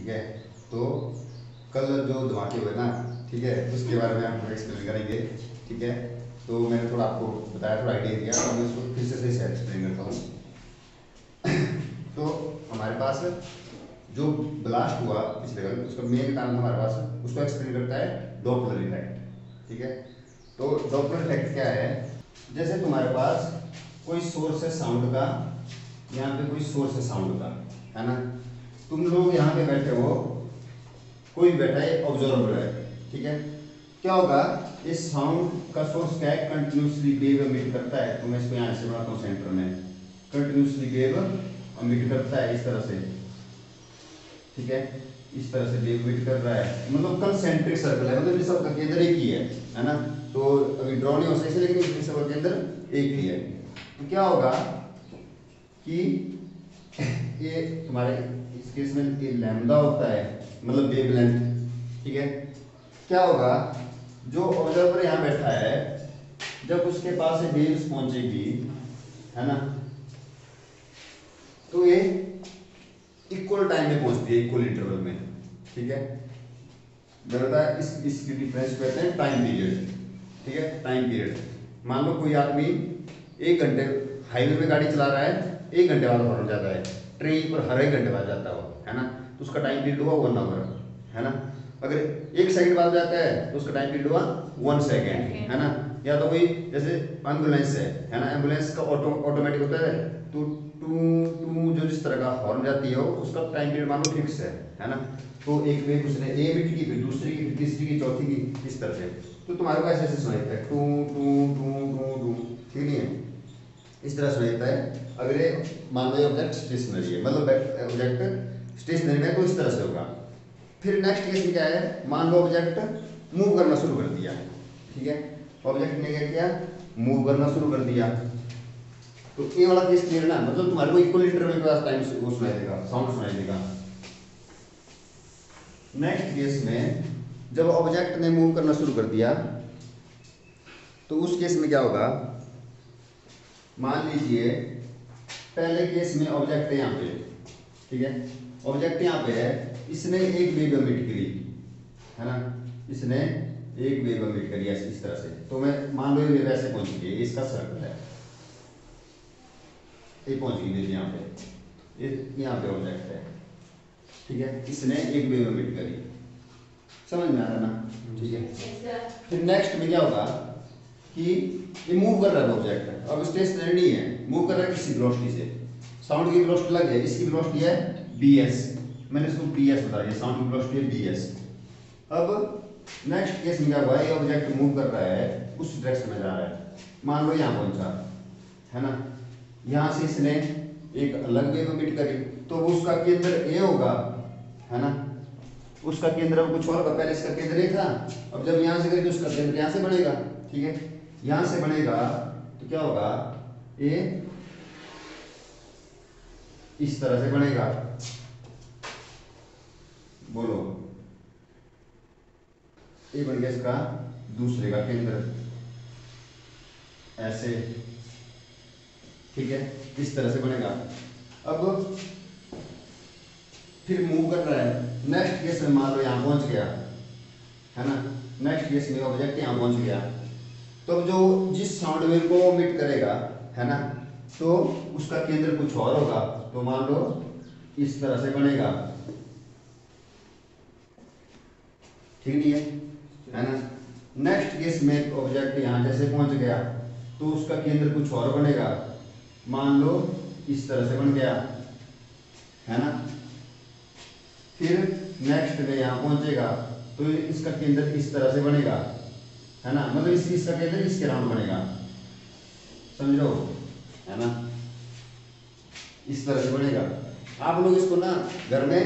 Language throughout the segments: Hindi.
ठीक है। तो कल जो धमाके हुए ना, ठीक है, उसके बारे में हम एक्सप्लेन करेंगे। ठीक है, तो मैंने थोड़ा आपको बताया, थोड़ा आइडिया दिया, तो मैं उसको फिर से एक्सप्लेन करता हूँ। तो हमारे पास जो ब्लास्ट हुआ पिछले कल, उसका मेन कारण हमारे पास उसको एक्सप्लेन करता है डॉपलर इफेक्ट। ठीक है, तो डॉपलर इफेक्ट क्या है? जैसे तुम्हारे पास कोई सोर्स है साउंड का, यहाँ पे कोई सोर्स है साउंड का, है ना। तुम लोग यहाँ पे बैठे हो, कोई बैठा है, ऑब्जर्वर है, ठीक है। क्या होगा, इस साउंड का सोर्स क्या है? कंटिन्यूसली वेव एमिट करता है। तो मैं इसको यहाँ से बनाता हूँ सेंटर में, कंटिन्यूसली वेव एमिट करता है इस तरह से, ठीक है। इस तरह से वेव एमिट कर रहा है, मतलब कंसेंट्रिक सर्कल है, मतलब इस सब का केंद्र एक ही है ना। तो अभी ड्रॉ नहीं हो सकता लेकिन इस सब का केंद्र एक ही है। तो क्या होगा कि ये तुम्हारे इस केस में ये लैम्डा होता है, मतलब वेवलेंथ, ठीक है। क्या होगा, जो ऑब्जर्वर यहाँ बैठा है, जब उसके पास ये वेव्स पहुंचेगी, है ना, तो ये इक्वल टाइम में पहुंचती है, इक्वल इंटरवल में, ठीक है। बता इसकी डिफरेंस कहते हैं टाइम पीरियड, ठीक है, टाइम पीरियड। मान लो कोई आदमी 1 घंटे हाईवे पे गाड़ी चला रहा है, 1 घंटे बाद हॉर्न जाता है, ट्रेन पर हर 1 घंटे बाद जाता है ना, तो उसका टाइम पीरियड हुआ 1 आवर, है ना। अगर 1 सेकंड बाद जाता है तो उसका टाइम पीरियड हुआ 1 सेकंड, है ना। या तो कोई जैसे एम्बुलेंस है ना, एम्बुलेंस का ऑटोमेटिक होता है, तो टू टू जो जिस तरह का हॉर्न जाती है उसका टाइम पीरियड मान लो फिक्स है ना। तो एक वेव उसने ए एमिट की, फिर दूसरी की, फिर तीसरी की, चौथी की, इस तरह से। तो तुम्हारे को ऐसे ऐसे सुनाई देता है, टू टू टू टू टू, ठीक नहीं है, इस तरह सुनाई देता है। अगर ये मान लो ऑब्जेक्ट स्टेशनरी है, मतलब ऑब्जेक्ट स्टेशनरी में, तो इस तरह से होगा। फिर नेक्स्ट केस में क्या है, मान लो ऑब्जेक्ट मूव करना शुरू कर दिया, ठीक है। ऑब्जेक्ट ने क्या किया, मूव करना शुरू कर दिया, तो ये वाला केस क्लियर ना, मतलब तुम्हारे को इक्वल इंटरवल के पास टाइम वो सुनाई देगा, साउंड सुनाई देगा। नेक्स्ट केस में जब ऑब्जेक्ट ने मूव करना शुरू कर दिया, तो उस केस में क्या होगा, मान लीजिए पहले केस में ऑब्जेक्ट यहाँ पे, ठीक है, ऑब्जेक्ट यहाँ पे है, इसने एक वेव एमिट करी, है ना, इसने एक वेव एमिट करी ऐसे इस तरह से। तो मैं मान लो ये वेव ऐसे पहुंच गई, इसका सर्कल है, ये पहुंच गई वेव यहाँ पे, यहाँ पे ऑब्जेक्ट है, ठीक है, इसने एक वेव एमिट करी, समझ में आ रहा ना, ठीक है। फिर नेक्स्ट में क्या होगा कि ये मूव कर रहा है ऑब्जेक्ट, अब स्टेशनरी नहीं है, मूव कर रहा है किसी वेलोसिटी से, साउंड की वेलोसिटी लग है, इसकी वेलोसिटी है bs, मैंने इसको bs बता दिया, साउंड की वेलोसिटी है bs। अब नेक्स्ट केस में क्या हुआ, ये ऑब्जेक्ट मूव कर रहा है, उस डायरेक्शन में जा रहा है, मान लो यहाँ पहुंचा, है ना, यहाँ से इसने एक अलग वेव एमिट करी, तो वो उसका केंद्र ए होगा, है ना, उसका केंद्र अब कुछ और होगा, पहले इसका केंद्र ए था, अब जब यहाँ से करें तो उसका केंद्र यहाँ से बनेगा, ठीक है। यहाँ से बनेगा तो क्या होगा, ए इस तरह से बनेगा, बोलो, ये बन गया इसका दूसरे का केंद्र, ऐसे, ठीक है, इस तरह से बनेगा। अब फिर मूव कर रहा है, नेक्स्ट केस में मान लो यहाँ पहुंच गया, है ना, नेक्स्ट केस में ऑब्जेक्ट यहाँ पहुंच गया, तो जो जिस साउंड वेव को एमिट करेगा, है ना, तो उसका केंद्र कुछ और होगा, तो मान लो इस तरह से बनेगा, ठीक नहीं है ना। नेक्स्ट केस में ऑब्जेक्ट यहाँ जैसे पहुंच गया, तो उसका केंद्र कुछ और बनेगा, मान लो इस तरह से बन गया, है ना। फिर नेक्स्ट में यहाँ पहुंचेगा, तो इसका केंद्र इस तरह से बनेगा, है ना, मतलब इसका केंद्र इसके राउंड बनेगा, समझ लो, है ना, इस तरह से बनेगा। आप लोग इसको ना घर में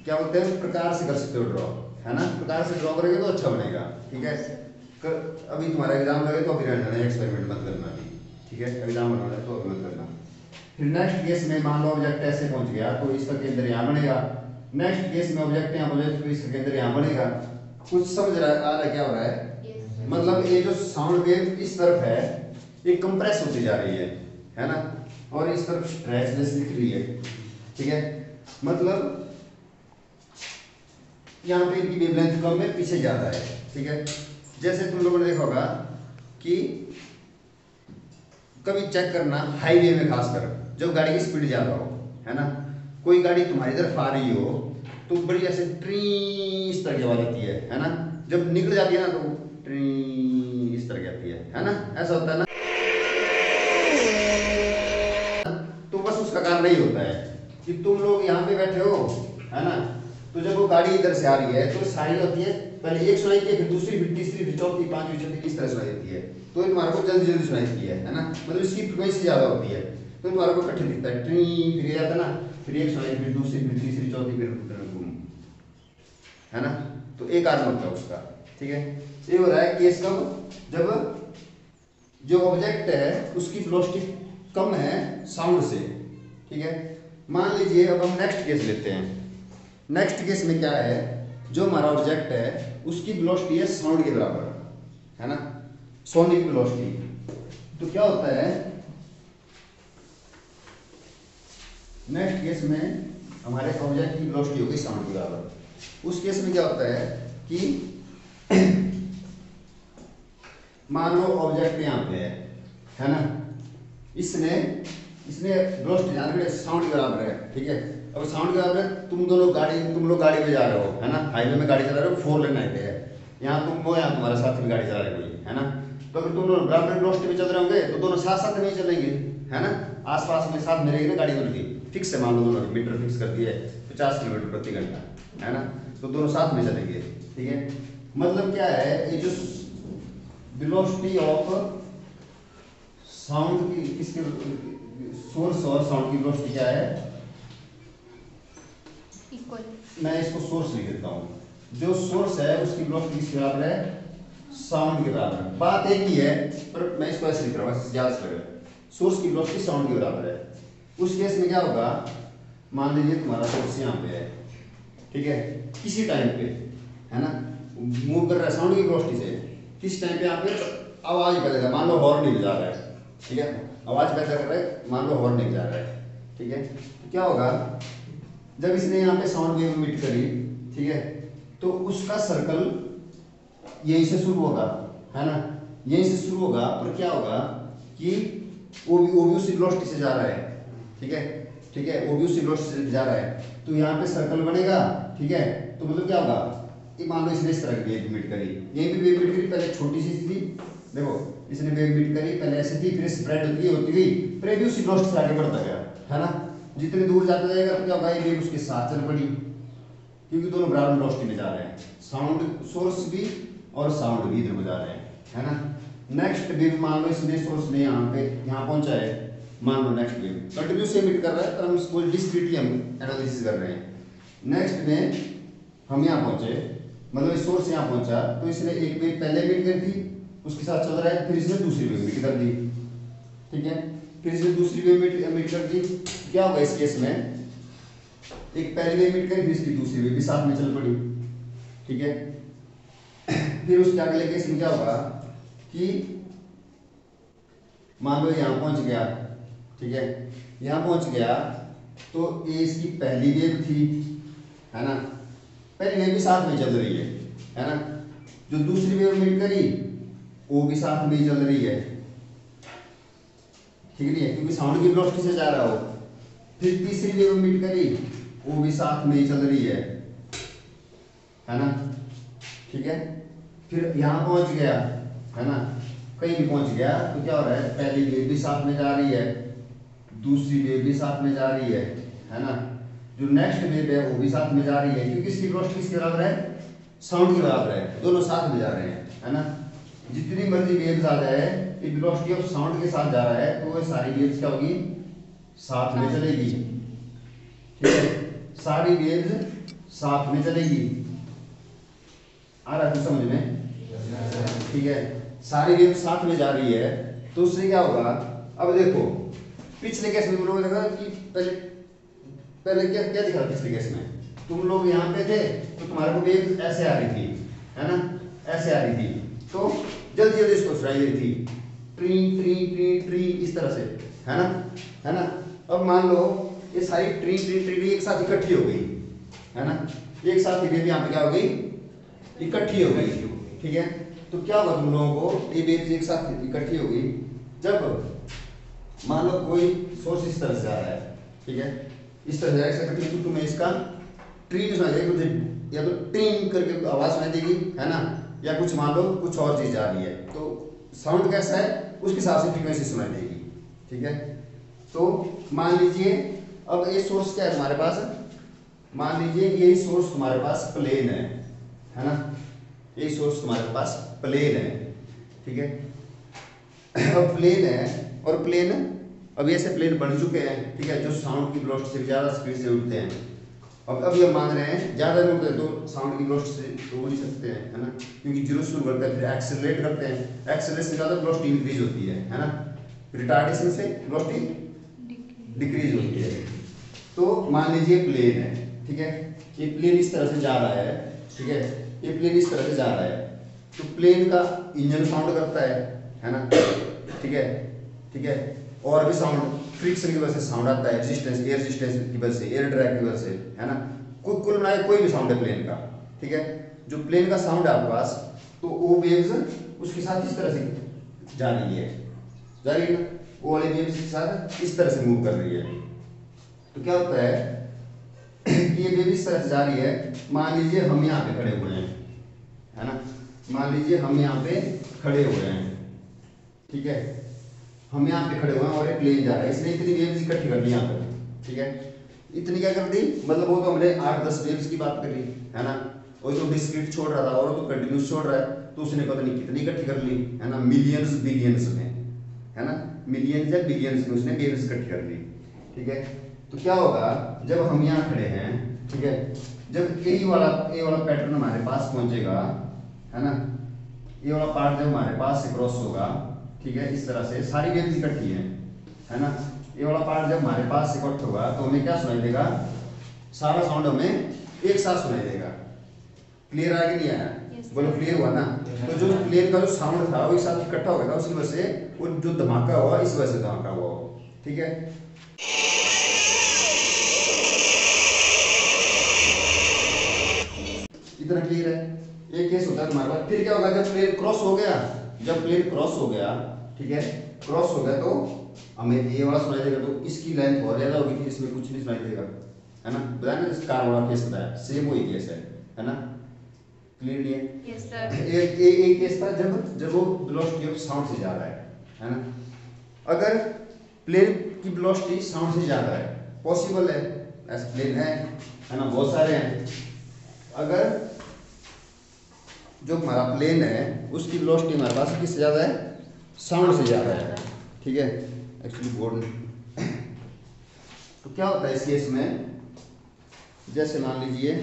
क्या बोलते हैं, प्रकार से कर सकते हो ड्रॉ, है ना, प्रकार से ड्रॉ करेंगे तो अच्छा बनेगा, ठीक है। अभी तुम्हारा एग्जाम लगे तो अभी रहने देना, एक्सपेरिमेंट मत करना अभी, ठीक है, एग्जाम बनाना है तो अभी मत करना। फिर नेक्स्ट केस में मान लो ऑब्जेक्ट ऐसे पहुंच गया, तो इसका केंद्र यहाँ बनेगा, नेक्स्ट केस में ऑब्जेक्ट यहाँ पहुंचे तो इसका केंद्र यहाँ बनेगा। कुछ समझ रहा आ रहा है क्या हो रहा है? मतलब ये जो साउंड वेव इस तरफ है, ये कंप्रेस होती जा रही है ना, और इस तरफ स्ट्रेचनेस लिख रही है, ठीक है। मतलब यहाँ पे इनकी वेवलेंथ कम है, पीछे ज़्यादा है, ठीक है। जैसे तुम लोगों ने देखा होगा कि कभी चेक करना हाईवे में, खासकर जब गाड़ी की स्पीड ज़्यादा हो, है ना, कोई गाड़ी तुम्हारी तरफ आ रही हो तो बड़ी ऐसे ट्री इस तरह की आवाज़ आती है ना, जब निकल जाती है ना तो ट्री इस तरह की आती है ना, ऐसा होता है ना। तो बस उसका कारण नहीं होता है कि तुम लोग यहाँ पे बैठे हो, है ना, तो जब वो गाड़ी इधर से आ रही है तो साइड होती है, पहले एक सुनाई थी, फिर दूसरी, फिर तीसरी, फिर चौथी, पांचवी, छठी, इस तरह सुनाई देती है। तो ये तुम्हारे को जल्दी जल्दी सुनाई देती है ना, मतलब इसकी फ्रिक्वेंसी ज्यादा होती है, तो तुम्हारे को कठिन दिखता है, ट्री फिर ये आता है ना, फिर एक सुनाई, फिर दूसरी, फिर तीसरी, चौथी, फिर घूम, है ना। तो एक कारण होता है उसका, ठीक है। ये हो रहा है केस कब, जब जो ऑब्जेक्ट है उसकी वेलोसिटी कम है साउंड से, ठीक है। मान लीजिए अब हम नेक्स्ट केस लेते हैं। नेक्स्ट केस में क्या है, जो हमारा ऑब्जेक्ट है उसकी वेलोसिटी है साउंड के बराबर, है ना, सोनिक वेलोसिटी। तो क्या होता है नेक्स्ट केस में, हमारे ऑब्जेक्ट की वेलोसिटी होगी साउंड के बराबर। उस केस में क्या होता है कि मान लो ऑब्जेक्ट यहाँ पे है ना, इसने वेलोसिटी ध्यान रखिए साउंड के बराबर है, ठीक है। अब साउंड के बराबर है, तुम लोग गाड़ी में जा रहे हो, है ना, हाईवे में गाड़ी चला रहे हो, 4 लेन हाईवे है, यहाँ तुम हो, यहाँ तुम्हारे साथ में गाड़ी चला रहे कोई, है ना। तो अगर तुम लोग बराबर वेलोसिटी में चल रहे होंगे तो दोनों साथ साथ में चलेंगे, है ना, आसपास में साथ में रहेगी ना गाड़ी, उनकी फिक्स है, मान लो दोनों मीटर फिक्स कर दिए 50 किलोमीटर प्रति घंटा, है ना, तो दोनों साथ में चलेंगे, ठीक है। मतलब क्या है, ये जो वेलोसिटी ऑफ साउंड की, किसके सोर्स और साउंड की वेलोसिटी क्या है, इक्वल। मैं इसको सोर्स लिख देता हूँ, जो सोर्स है उसकी वेलोसिटी किसके बराबर है, साउंड के बराबर। बात एक ही है पर मैं इसको ऐसे लिख रहा हूँ, याद करें, सोर्स की वेलोसिटी साउंड के बराबर है। उस केस में क्या होगा, मान लीजिए तुम्हारा सोर्स यहाँ पे है, ठीक है, किसी टाइम पे, है ना, मूव कर रहा है साउंड की वेलोसिटी से, किस टाइम पे यहाँ पे आवाज पैदा कर, मान लो हॉर्न नहीं बजा रहा है, ठीक है, आवाज पैदा कर रहा है, मान लो हॉर्न नहीं बजा रहा है, ठीक है। तो क्या होगा, जब इसने यहाँ पे साउंड वेव इमिट करी, ठीक है, तो उसका सर्कल यहीं से शुरू होगा, है ना, यहीं से शुरू होगा, पर क्या होगा कि वो भी उसी वेलोसिटी से जा रहा है, ठीक है, वो भी उसी वेलोसिटी से जा रहा है, तो यहाँ पे सर्कल बनेगा, ठीक है। तो मतलब क्या होगा, ये मान लो इसने इस तरह की वेव इमिट करी, यहीं पे वेव इमिट करी, पहले छोटी सी थी, देखो इसने वेव इमिट करी, पहले ऐसे थी, फिर स्प्रेड होती गई, फिर ये भी उसी वेलोसिटी से आगे बढ़ता गया, है ना। जितनी दूर जाता जाएगा तो क्या होगा, ये वेव उसके साथ चल पड़ी, क्योंकि दोनों बराबर वेलोसिटी में जा रहे हैं, साउंड सोर्स भी और साउंड भी इधर को जा रहे हैं, है ना। नेक्स्ट वेव मान लो इसने सोर्स ने यहाँ पहुंचा है, मान लो नेक्स्ट वेव कंटिन्यूस इमिट कर रहा है, पर हम इसको डिस्क्रीटली हम एनालिसिस कर रहे हैं। नेक्स्ट में हम यहाँ पहुंचे, मतलब सोर्स यहाँ पहुंचा, तो इसने एक वेव पहले इमिट कर दी, उसके साथ चल रहा है, फिर इसने दूसरी वेव इमिट कर दी, ठीक है, फिर इसने दूसरी वेव इमिट कर दी। क्या होगा इस केस में, एक पहली वेव इमिट करी, फिर इसकी दूसरी वेव भी साथ में चल पड़ी, ठीक है। फिर उसके अगले केस में क्या होगा कि मान लो यहाँ पहुंच गया, ठीक है, यहाँ पहुंच गया, तो ये इसकी पहली वेव थी, है ना, पहली वेव भी साथ में चल रही है ना, जो दूसरी वेव इमिट करी वो भी साथ में ही चल रही है, ठीक नहीं है, क्योंकि साउंड की वेलोसिटी से जा रहा हो। फिर तीसरी वेव इमिट करी, वो भी साथ में ही चल रही है ना, ठीक है। फिर यहाँ पहुंच गया, है ना, कहीं भी पहुंच गया, तो क्या हो रहा है, पहली वेव भी साथ में जा रही है, दूसरी वेव भी साथ में जा रही है ना, जो नेक्स्ट वेव है वो भी साथ में जा रही है, क्योंकि इसकी वेलोसिटी किसके बराबर है, साउंड के बराबर है, दोनों साथ में जा रहे हैं, है ना। जितनी मर्जी वेव्स आ जाए, ये वेलोसिटी ऑफ साउंड के साथ जा रहा है, तो ये सारी वेव्स क्या होगी, साथ में चलेगी, ठीक है, सारी वेव्स साथ में चलेगी। आ रहा है समझ में, ठीक है, सारी वेव्स साथ में जा रही है, तो उससे क्या होगा, अब देखो पिछले केस में तुम लोगों ने देखा कि पहले क्या क्या दिखा पिछले केस में, तुम लोग यहाँ पे थे तो तुम्हारे को वेव ऐसे आ रही थी, है ना, ऐसे आ रही थी, तो जल्दी जल्दी इसको सुनाई दे रही थी, ट्री ट्री ट्री ट्री इस तरह से, है ना। अब मान लो ये सारी ट्री ट्री ट्री एक साथ इकट्ठी हो गई, है ना, एक साथ ये वेव यहाँ पे क्या हो गई, इकट्ठी हो गई, ठीक है। तो क्या होगा तुम लोगों को, ये वेव एक साथ इकट्ठी हो गई जब मान लो कोई सोर्स इस तरह से आ रहा है, ठीक है, इस तरह से इकट्ठी, तो तुम्हें इसका ट्रीन सुनाई देगी, मुझे या तो ट्रीन करके आवाज सुनाई देगी, है ना, या कुछ मान लो कुछ और चीज आ रही है, तो साउंड कैसा है उसके हिसाब से फ्रीक्वेंसी सुनाई देगी, ठीक है। तो मान लीजिए अब ये सोर्स क्या है तुम्हारे पास, मान लीजिए यही सोर्स तुम्हारे पास प्लेन है ना, यही सोर्स तुम्हारे पास प्लेन है, ठीक है। अब प्लेन है और प्लेन अब ऐसे प्लेन बन चुके हैं, ठीक है, जो साउंड की वेलोसिटी से ज्यादा स्पीड से उड़ते हैं। अब ये मान रहे हैं ज्यादा में उड़ते हैं तो साउंड की वेलोसिटी से तो उड़ नहीं सकते हैं, है ना, क्योंकि जीरो से शुरू करते हैं फिर एक्सेलरेट करते हैं, एक्सेलरेशन से ज्यादा वेलोसिटी इंक्रीज होती है ना, रिटार्डेशन से वेलोसिटी डिक्रीज होती है। तो मान लीजिए प्लेन है, ठीक है, ये प्लेन इस तरह से जा रहा है, ठीक है, ये प्लेन इस तरह से जा रहा है, तो प्लेन का इंजन साउंड करता है ना, ठीक है, ठीक है, और भी साउंड फ्रिक्शन की वजह से साउंड आता है, रेजिस्टेंस एयर रेजिस्टेंस की वजह से, एयर ड्रैग की वजह से, है ना, कुल मिलाकर कोई भी साउंड है प्लेन का, ठीक है, जो प्लेन का साउंड है आपके पास, तो वो वेव्स उसके साथ इस तरह से जा रही है ना, वो वाले वेव्स के साथ इस तरह से मूव कर रही है। तो क्या होता है कि ये वेव इस तरह से जा रही है, मान लीजिए हम यहाँ पे खड़े हुए हैं, है ना, मान लीजिए हम यहाँ पे खड़े हुए हैं, ठीक है, हम यहाँ पे खड़े हुए हैं और एक प्लेन जा रहा है, इसने इतनी वेव्स इकट्ठी कर दी यहाँ पर, ठीक है, इतनी क्या कर दी, मतलब वो तो हमने 8-10 वेव्स की बात करी, है ना, और तो डिस्क्रीट छोड़ रहा था और तो कंटिन्यूस छोड़ रहा है, तो उसने पता नहीं कितनी इकट्ठी कर ली, है ना, मिलियंस बिलियंस में, है ना, मिलियंस या बिलियंस में उसने वेव्स इकट्ठी कर ली, ठीक है। तो क्या होगा जब हम यहाँ खड़े हैं, ठीक है, जब ए वाला पैटर्न हमारे पास पहुंचेगा, है ना, ये वाला पार्ट जब हमारे पास से क्रॉस होगा, ठीक है, इस तरह से सारी वेव्स इकट्ठी है ना, ये वाला पार्ट जब हमारे पास से कट होगा तो हमें क्या सुनाई देगा, सारा साउंड हमें एक साथ सुनाई देगा। क्लियर आया कि नहीं आया? बोलो क्लियर हुआ ना? तो जो प्लेन का जो साउंड था वो एक साथ इकट्ठा हो गया था, उसकी वजह से वो जो धमाका हुआ इस वजह से धमाका हुआ, ठीक है। इतना क्लियर है? एक केस होता है तुम्हारे पास। फिर क्या होगा जब प्लेन क्रॉस हो गया, जब प्लेन क्रॉस हो गया, ठीक है, क्रॉस हो गया तो हमें ये वाला सुनाई देगा, तो इसकी लेंथ और ज्यादा होगी, फिर इसमें कुछ नहीं सुनाई देगा, है ना। बताया ना जिस कार वाला केस बताया, सेम वही केस है ना। क्लियर नहीं है? Yes sir. एक केस था जब वो वेलोसिटी ऑफ साउंड से ज्यादा है ना। अगर प्लेन की वेलोसिटी साउंड से ज्यादा है, पॉसिबल है, ऐसे प्लेन है ना, बहुत सारे हैं। अगर जो हमारा प्लेन है उसकी वेलोसिटी हमारे पास किससे ज्यादा है, साउंड से ज्यादा है, ठीक है, एक्चुअली बोर्ड में। तो क्या होता है इस केस में, जैसे मान लीजिए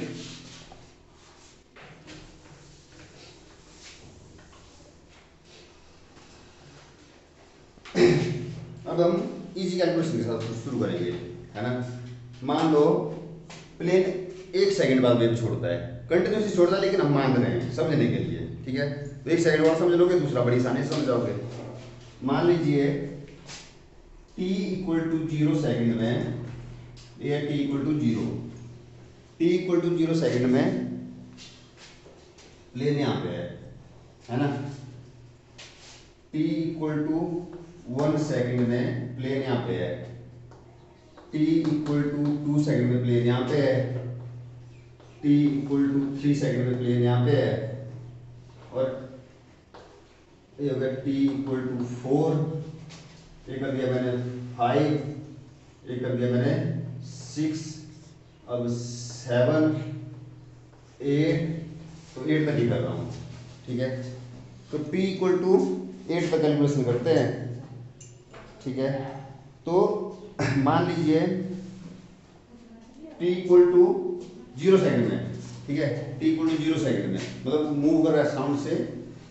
अब हम इजी कैलकुलेशन के साथ शुरू करेंगे, है ना। मान लो प्लेन 1 सेकंड बाद वेव छोड़ता है, कंटिन्यूसली छोड़ता है, लेकिन हम मान रहे हैं समझने के लिए, ठीक है। तो 1 सेकंड बाद समझ लोगे, दूसरा बड़ी आसानी से समझ जाओगे। मान लीजिए t = 0 सेकंड में, ये t = 0, t = 0 सेकंड में प्लेन यहाँ पे है ना। t = 1 सेकंड में प्लेन यहाँ पे है, t = 2 सेकंड में प्लेन यहाँ पे है, t = 3 सेकंड में प्लेन यहाँ पे है, और ये हो गया t = 4, ये कर दिया मैंने 5, ये कर दिया मैंने 6, अब 7, 8, तो 8 तक ही कर रहा हूँ, ठीक है। तो p = 8 तक कैलकुलेशन करते हैं, ठीक है। तो मान लीजिए t = 0 सेकंड में, ठीक है, t = 0 सेकंड में, मतलब मूव कर रहा है साउंड से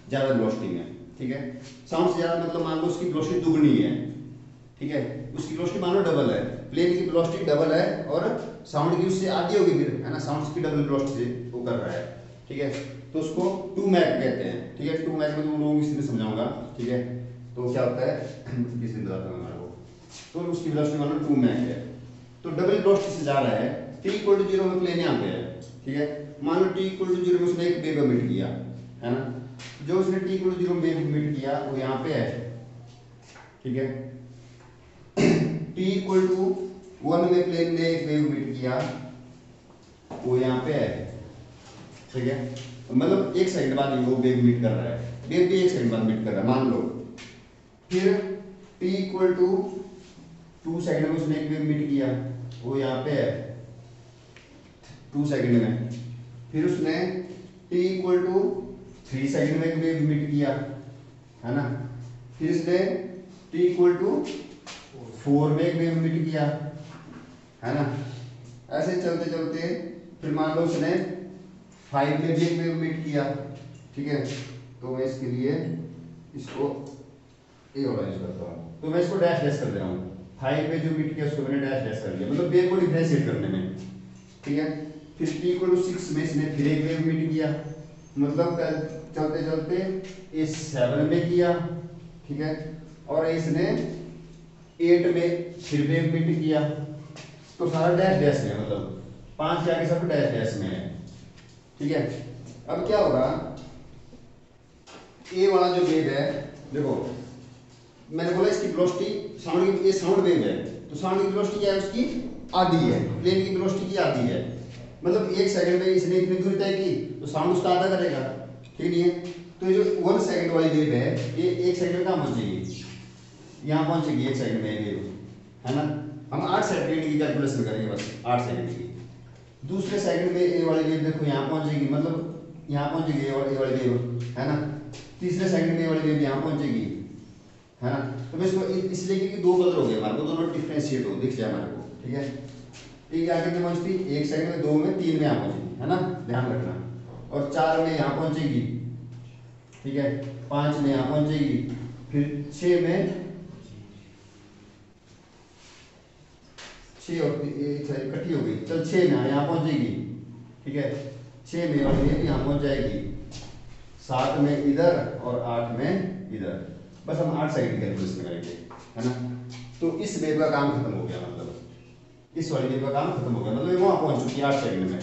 ज्यादा वेलोसिटी में, ठीक है। साउंड से ज्यादा मतलब मान लो उसकी वेलोसिटी दुगनी है, ठीक है, उसकी वेलोसिटी मान लो डबल है, प्लेन की वेलोसिटी डबल है और साउंड की उससे आधी होगी, फिर है ना, साउंड की डबल वेलोसिटी से वो कर रहा है, ठीक है। तो उसको 2 मैक कहते हैं, ठीक है। 2 मैक में तुम लोगों को इसमें समझाऊंगा, ठीक है। तो क्या होता है किस दिन बताता हूँ हमारे को, तो उसकी वेलोसिटी मान लो 2 मैक है, तो डबल वेलोसिटी से जा रहा है, t = 0 में प्लेन यहाँ पे है, ठीक है। मान लो t इक्वल टू 0 में उसने एक वेव एमिट किया, है ना। जो उसने t इक्वल टू 0 में वेव एमिट किया वो यहाँ पे है, ठीक है। t इक्वल टू 1 में प्लेन ने एक वेव एमिट किया वो यहाँ पे है, ठीक है। मतलब 1 सेकंड बाद वो वेव एमिट कर रहा है, वेव भी 1 सेकंड बाद एमिट कर रहा है मान लो। फिर t इक्वल टू 2 सेकंड में उसने एक वेव एमिट किया वो यहाँ पे है 2 सेकंड में। फिर उसने t इक्वल टू 3 सेकंड में एक वेव एमिट किया, है ना। फिर इसने t इक्वल टू 4 में एक वेव एमिट किया, है ना। ऐसे चलते चलते फिर मान लो उसने 5 में भी एक वेव एमिट किया, ठीक है। तो मैं इसके लिए इसको ये वाला यूज करता हूँ, तो मैं इसको डैश डैश कर दे रहा हूँ। 5 में जो एमिट किया उसको मैंने डैश डैश कर दिया, मतलब वेव को डिफरेंशिएट करने में, ठीक है। फिर t इक्वल टू 6 में इसने फिर एक वेव एमिट किया, मतलब चलते चलते ये 7 में किया, ठीक है। और इसने 8 में फिर वेव एमिट किया, तो सारा डैश डैश में, मतलब 5 के आगे सब डैश डैश में है, ठीक है। अब क्या होगा, ए वाला जो वेव है, देखो मैंने बोला इसकी वेलोसिटी साउंड की, ये साउंड वेव है तो साउंड की वेलोसिटी क्या है उसकी आधी है, प्लेन की वेलोसिटी की आधी है। मतलब 1 सेकंड में इसने इतनी दूरी तय की तो साउंड उसका आधा करेगा, ठीक नहीं है। तो ये जो 1 सेकंड वाली वेव है ये 1 सेकंड में कहाँ पहुंचेगी, यहाँ पहुंचेगी 1 सेकंड में वेव, है ना। हम 8 सेकंड की कैलकुलेशन करेंगे बस, 8 सेकंड की। दूसरे सेकंड में ए वाली वेव देखो यहाँ पहुंचेगी, मतलब यहाँ पहुंचेगी ए वाली वेव, है ना। तीसरे सेकंड में ए वाली वेव यहाँ पहुंचेगी, है ना। तो मैं इसको इसलिए क्योंकि दो कलर हो गए हमारे को, दोनों डिफरेंशिएट हो दिख जाए हमारे को, ठीक है। एक यहाँ कितने पहुंचती, 1 सेकंड में, 2 में, 3 में यहाँ पहुंचेगी, है ना, ध्यान रखना। और 4 में यहाँ पहुंचेगी, ठीक है। 5 में यहाँ पहुंचेगी, फिर 6 में, 6 और इकट्ठी हो गई, चल 6 में यहाँ पहुंचेगी, ठीक है। 6 में और ये यहाँ पहुंच जाएगी, 7 में इधर और 8 में इधर। बस हम 8 सेकंड की कैलकुलेशन करेंगे, है ना। तो इस वेव का काम खत्म हो गया, मतलब इस वाली वेव का काम खत्म हो गया, मतलब वहां पहुंच चुकी है 8 सेकंड में।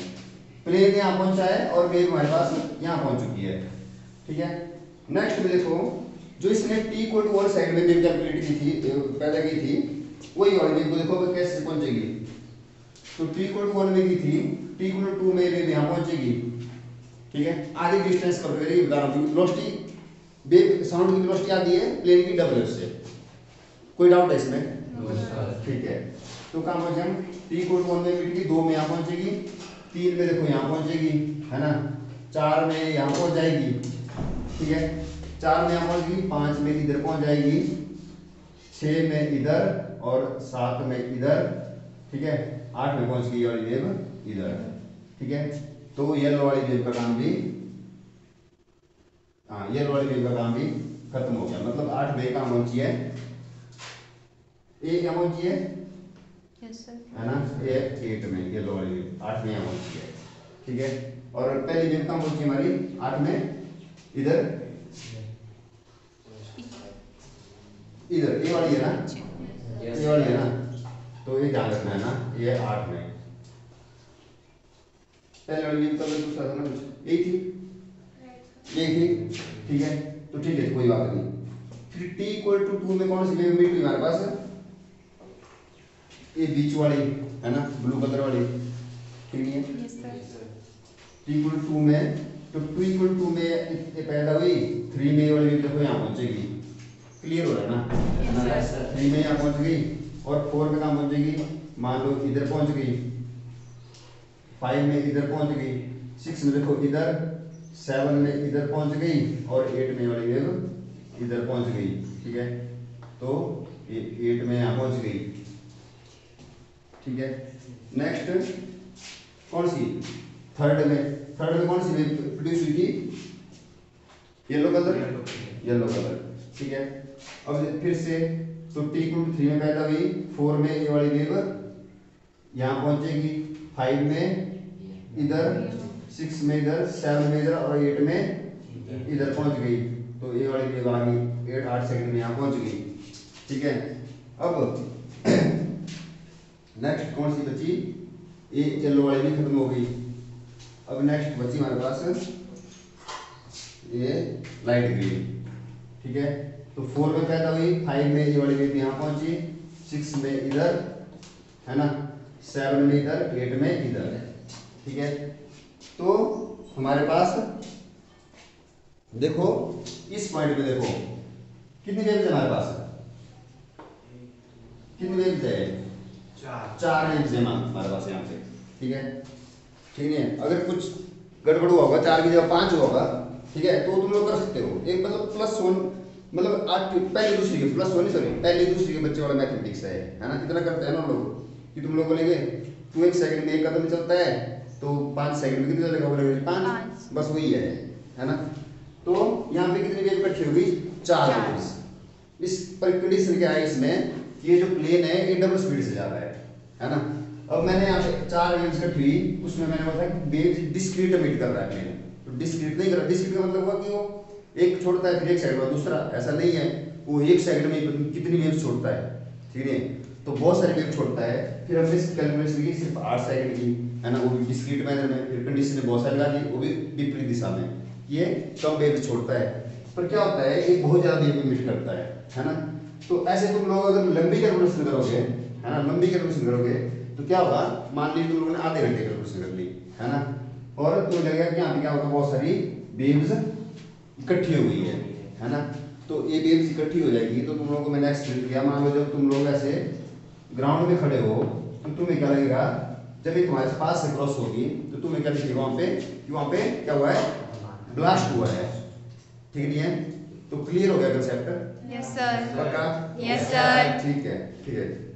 प्लेन यहाँ पहुंचा है और वेव हमारे पास यहाँ पहुंच चुकी है, ठीक है। नेक्स्ट में देखो, जो इसने t इक्वल टू 1 सेकंड में वेव कैलकुलेट की थी, पैदा की थी, वही वाली वेव को देखो कैसे पहुंचेगी। तो t इक्वल टू 1 में की थी, t इक्वल टू 2 में वेव यहाँ पहुंचेगी, ठीक है। आधी डिस्टेंस कवर करेगी, बता रहा हूँ। वेलोसिटी वेव साउंड की वेलोसिटी आधी है, प्लेन की डबल है उससे। कोई डाउट है इसमें? ठीक है। तो कहाँ पहुंचे हम, t इक्वल टू 1 में मीट की, 2 में यहाँ पहुंचेगी, 3 में देखो यहाँ पहुंचेगी, है ना। 4 में यहाँ पहुंच जाएगी, ठीक है। 4 में यहाँ पहुंचेगी, 5 में इधर पहुंच जाएगी, 6 में इधर और 7 में इधर, ठीक है। 8 में पहुंच गई वाली वेव इधर, ठीक है। तो येलो वाली वेव का काम भी, हाँ येलो वाली वेव का काम भी खत्म हो गया। मतलब 8 वेव कहाँ पहुंची है, ए क्या पहुंची है, है ना, ये 8 में येलो वाली वेव 8 में यहाँ पहुंची है, ठीक है। और पहली वेव कहाँ पहुंची हमारी 8 में, इधर इधर ये वाली है ना, ये वाली है ना। तो ये ध्यान रखना है ना, ये 8 में पहले वाली वेव का दूसरा था ना कुछ, यही थी, यही थी, ठीक है। तो ठीक है, कोई बात नहीं। फिर t इक्वल टू 2 में कौन सी वेव मीट हुई हमारे पास, ये बीच वाली, है ना, ब्लू कलर वाली, ठीक है। t इक्वल टू 2 में, तो 2 इक्वल 2 में ये पैदा हुई, 3 में वाली वेव देखो यहाँ पहुंचेगी, क्लियर हो रहा है ना। 3 में यहाँ पहुंच गई और 4 में कहाँ पहुंचेगी, मान लो इधर पहुंच गई, 5 में इधर पहुंच गई, 6 में देखो इधर, 7 में इधर पहुंच गई और 8 में वाली वेव इधर पहुंच गई, ठीक है। तो ये 8 में यहाँ पहुंच गई, ठीक है। नेक्स्ट कौन सी, थर्ड में कौन सी वेव प्रोड्यूस हुई थी, येलो कलर, येलो कलर, ठीक है। अब फिर से तो t इक्वल टू 3 में पैदा हुई, 4 में ये वाली वेव यहाँ पहुंचेगी, 5 में इधर, 6 में इधर, 7 में इधर और 8 में इधर पहुंच गई। तो ये वाली वेव आ गई 8 सेकंड में यहाँ पहुंच गई, ठीक है। अब नेक्स्ट कौन सी बची, ये येलो वाली भी खत्म हो गई, अब नेक्स्ट बची हमारे पास ये लाइट ग्रीन, ठीक है। तो 4 में पैदा हुई, 5 में ये वाली वेव यहाँ पहुंची, 6 में इधर, है ना, 7 में इधर, 8 में इधर, ठीक है। तो हमारे पास देखो इस पॉइंट पे देखो कितनी वेव्स है हमारे पास, कितनी वेव्स है, 4 वेव्स है हमारे पास यहाँ पे, ठीक है। ठीक है, अगर कुछ गड़बड़ हुआ होगा, 4 की जगह 5 हुआ होगा, ठीक है, तो तुम लोग कर सकते हो। एक मतलब +1 मतलब पहली दूसरी के +1 सॉरी पहली दूसरी के बच्चे वाला मैथमेटिक्स है ना। कितना करते हैं ना लोग कि तुम लोग बोलेंगे 2 एक सेकंड में एक कदम चलता है तो 5 सेकंड में कितना चलेगा, बोलेंगे 5, बस वही है ना। तो यहाँ पे कितनी वेव इकट्ठी होगी, 4 वेव्स। इस पर कंडीशन क्या है इसमें, ये जो प्लेन है ये डबल स्पीड से जा रहा है ना। अब मैंने यहाँ पे 4 वेव्स इकट्ठी हुई, उसमें मैंने बताया कि वेव डिस्क्रीट एमिट कर रहा है प्लेन, तो डिस्क्रीट नहीं कर रहा। डिस्क्रीट का मतलब हुआ कि वो एक छोड़ता है फिर एक सेकंड बाद दूसरा, ऐसा नहीं है, वो एक सेकंड में कितनी वेव छोड़ता है, ठीक है। तो बहुत सारी वेव छोड़ता है, फिर हमने कैलकुलेशन की सिर्फ 8 सेकंड की, है ना, वो भी डिस्क्रीट मैनर में। फिर कंडीशन ने बहुत सारी लगा दी, वो भी विपरीत दिशा में, ये कम वेव छोड़ता है। पर क्या होता है, ये बहुत ज्यादा वेव इमिट करता है ना। तो ऐसे तुम लोग अगर लंबी कैलकुलेशन करोगे, है ना, लंबी कैलकुलेशन करोगे तो क्या होगा, मान लीजिए तुम लोगों ने आधे घंटे कैलकुलेशन कर ली, है ना, और तुम्हें लगेगा कि यहाँ पे क्या होगा, बहुत सारी वेव्स इकट्ठी हो गई है ना। तो ये वेव्स इकट्ठी हो जाएगी तो तुम लोगों को मैंने एक्सप्लेन किया। मान लो जब तुम लोग ऐसे ग्राउंड में खड़े हो तो तुम्हें क्या लगेगा, जब ये तुम्हारे पास से क्रॉस होगी तो तुम्हें क्या दिखेगा वहां पे कि वहां पे क्या हुआ है, ब्लास्ट हुआ है, ठीक नहीं है। तो क्लियर हो गया कंसेप्ट? Yes sir. पक्का? Yes sir. ठीक है, ठीक है।